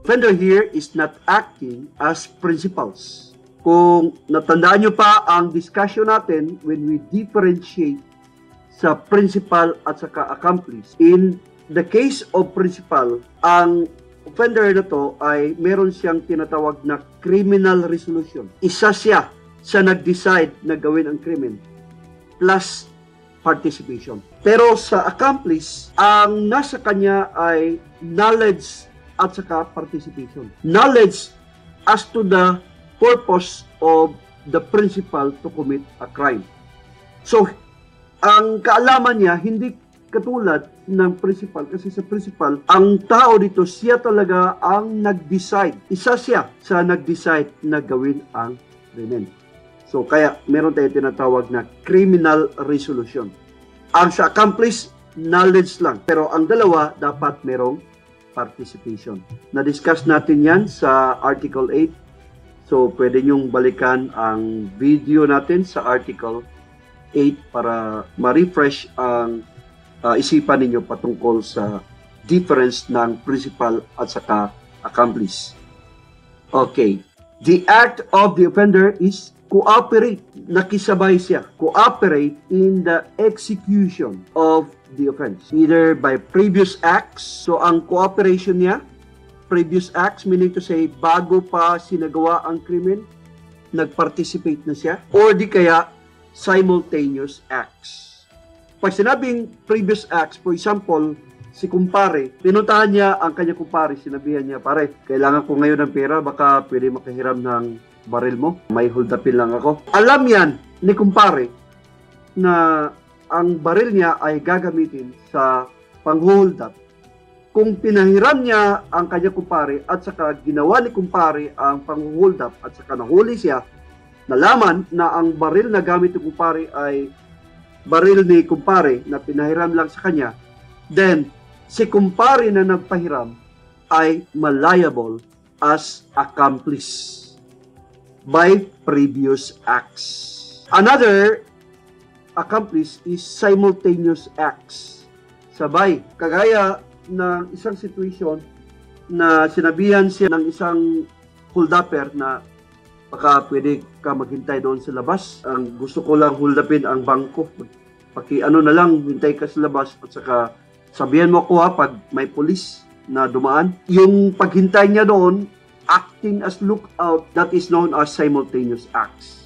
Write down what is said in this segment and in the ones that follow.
Offender here is not acting as principals. Kung natandaan nyo pa ang discussion natin when we differentiate sa principal at saka accomplice. In the case of principal, ang offender na to ay meron siyang tinatawag na criminal resolution. Isa siya sa nag-decide na gawin ang krimen plus participation. Pero sa accomplice, ang nasa kanya ay knowledge at saka participation. Knowledge as to the purpose of the principal to commit a crime. So, ang kaalaman niya, hindi katulad ng principal, kasi sa principal, ang tao dito, siya talaga ang nag-decide. Isa siya sa nag-decide na gawin ang krimen. So, kaya meron tayo tinatawag na criminal resolution. Ang sa accomplice, knowledge lang. Pero ang dalawa, dapat merong participation. Na-discuss natin yan sa Article 8. So, pwede nyong balikan ang video natin sa Article 8 para ma-refresh ang isipan ninyo patungkol sa difference ng principal at saka accomplice. Okay. The act of the offender is cooperate. Nakisabay siya. Cooperate in the execution of the offense. Either by previous acts. So, ang cooperation niya, previous acts, meaning to say, bago pa sinagawa ang krimen, nag-participate na siya. Or di kaya, simultaneous acts. Pag sinabing previous acts, for example, si kumpare, pinuntahan niya ang kanya kumpare, sinabihan niya, pare, kailangan ko ngayon ng pera, baka pwede makahiram ng baril mo, may hold upin lang ako. Alam yan ni kumpare na ang baril niya ay gagamitin sa pang-hold up. Kung pinahiram niya ang kanya kumpare at saka ginawa ni kumpare ang pang-hold up at saka nahuli siya, nalaman na ang baril na gamit ni kumpare ay baril ni kumpare na pinahiram lang sa kanya, then si kumpare na nagpahiram ay liable as accomplice by previous acts. Another accomplice is simultaneous acts. Sabay, kagaya ng isang situation na sinabihan siya ng isang hold-upper na baka pwede ka maghintay doon sa labas. Ang gusto ko lang hold-upin ang bangko. Na lang, hintay ka sa labas at saka sabihan mo ako pag may pulis na dumaan. Yung paghintay niya doon, acting as lookout, that is known as simultaneous acts.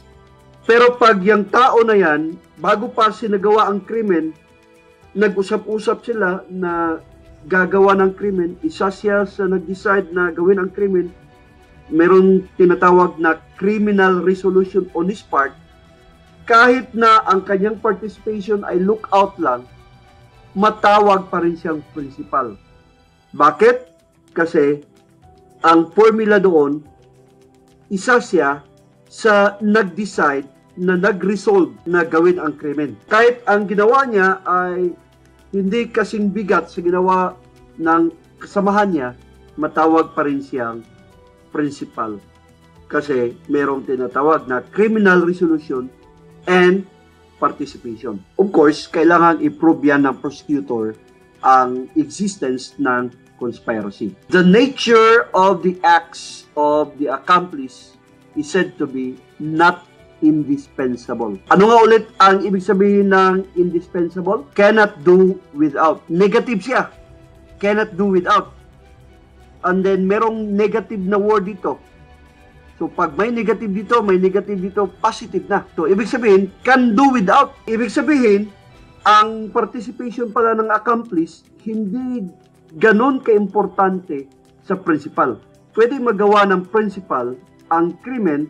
Pero pag yung tao na yan, bago pa sinagawa ang krimen, nag-usap-usap sila na gagawa ng krimen, isa siya sa nag-decide na gawin ang krimen, meron tinatawag na criminal resolution on his part, kahit na ang kanyang participation ay lookout lang, matawag pa rin siyang principal. Bakit? Kasi ang formula doon, isa siya sa nag-decide na nag-resolve na gawin ang krimen. Kahit ang ginawa niya ay hindi kasing bigat sa ginawa ng kasamahan niya, matawag pa rin siyang principal. Kasi merong tinatawag na criminal resolution and participation. Of course, kailangan i-prove yan ng prosecutor ang existence ng conspiracy. The nature of the acts of the accomplice is said to be not indispensable. Ano nga ulit ang ibig sabihin ng indispensable? Cannot do without. Negative siya. Cannot do without. And then merong negative na word dito. So pag may negative dito, may negative dito, positive na. So ibig sabihin, can do without. Ibig sabihin, ang participation pala ng accomplice, hindi ganon ka-importante sa principal. Pwede magawa ng principal ang krimen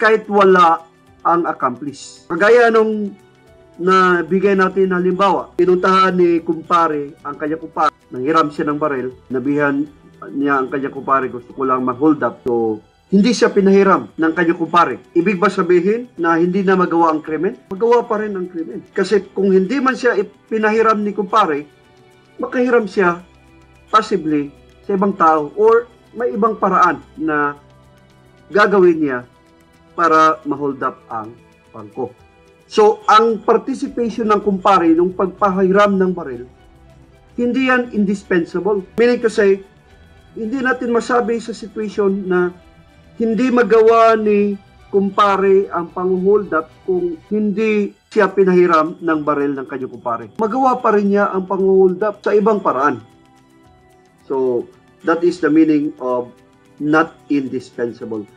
kahit wala ang accomplice. Kagaya nung nabigay natin na halimbawa, pinuntahan ni kumpare ang kanya kumpare, nanghiram siya ng baril, nabihan niya ang kanya kumpare, gusto ko lang mag-hold up. So, hindi siya pinahiram ng kanya kumpare. Ibig ba sabihin na hindi na magawa ang krimen? Magawa pa rin ang krimen. Kasi kung hindi man siya pinahiram ni kumpare, makahiram siya possibly sa ibang tao or may ibang paraan na gagawin niya para ma-hold up ang bangko. So, ang participation ng kumpare nung pagpahiram ng baril, hindi yan indispensable. Meaning to say, hindi natin masabi sa situation na hindi magawa ni kumpare ang pang-hold up kung hindi siya pinahiram ng baril ng kanyang kumpare. Magawa pa rin niya ang pang-hold up sa ibang paraan. So, that is the meaning of not indispensable.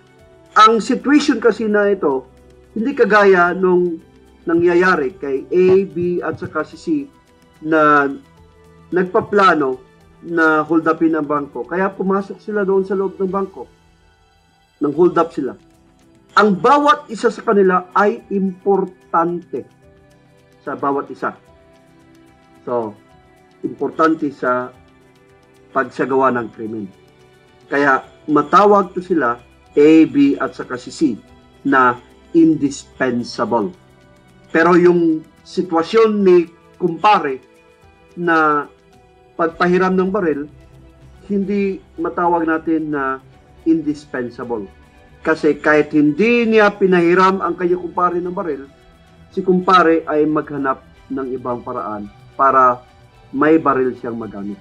Ang situation kasi na ito, hindi kagaya nung nangyayari kay A, B at saka si C na nagpaplano na hold upin ang bangko. Kaya pumasok sila doon sa loob ng bangko. Nang hold up sila. Ang bawat isa sa kanila ay importante sa bawat isa. So, importante sa pagsagawa ng krimen. Kaya matawag to sila A, B at saka si C na indispensable. Pero yung sitwasyon ni kumpare na pagpahiram ng baril, hindi matawag natin na indispensable. Kasi kahit hindi niya pinahiram ang kanyang kumpare ng baril, si kumpare ay maghanap ng ibang paraan para may baril siyang magamit.